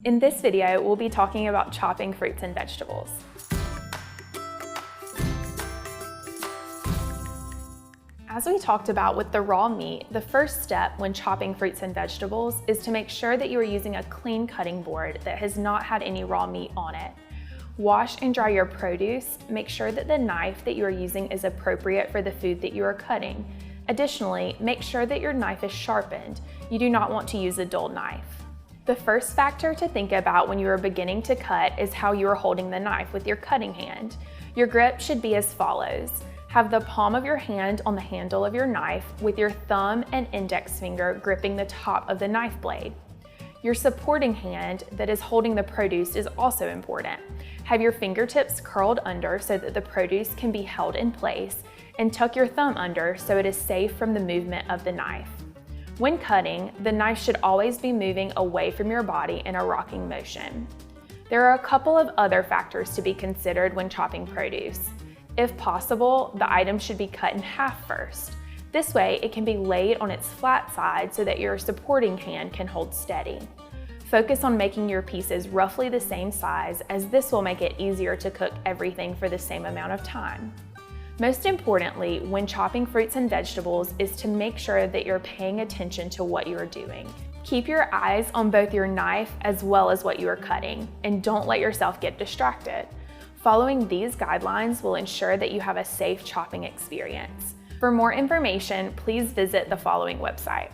In this video, we'll be talking about chopping fruits and vegetables. As we talked about with the raw meat, the first step when chopping fruits and vegetables is to make sure that you are using a clean cutting board that has not had any raw meat on it. Wash and dry your produce. Make sure that the knife that you are using is appropriate for the food that you are cutting. Additionally, make sure that your knife is sharpened. You do not want to use a dull knife. The first factor to think about when you are beginning to cut is how you are holding the knife with your cutting hand. Your grip should be as follows. Have the palm of your hand on the handle of your knife with your thumb and index finger gripping the top of the knife blade. Your supporting hand that is holding the produce is also important. Have your fingertips curled under so that the produce can be held in place, and tuck your thumb under so it is safe from the movement of the knife. When cutting, the knife should always be moving away from your body in a rocking motion. There are a couple of other factors to be considered when chopping produce. If possible, the item should be cut in half first. This way, it can be laid on its flat side so that your supporting hand can hold steady. Focus on making your pieces roughly the same size, as this will make it easier to cook everything for the same amount of time. Most importantly, when chopping fruits and vegetables is to make sure that you're paying attention to what you are doing. Keep your eyes on both your knife as well as what you are cutting, and don't let yourself get distracted. Following these guidelines will ensure that you have a safe chopping experience. For more information, please visit the following website.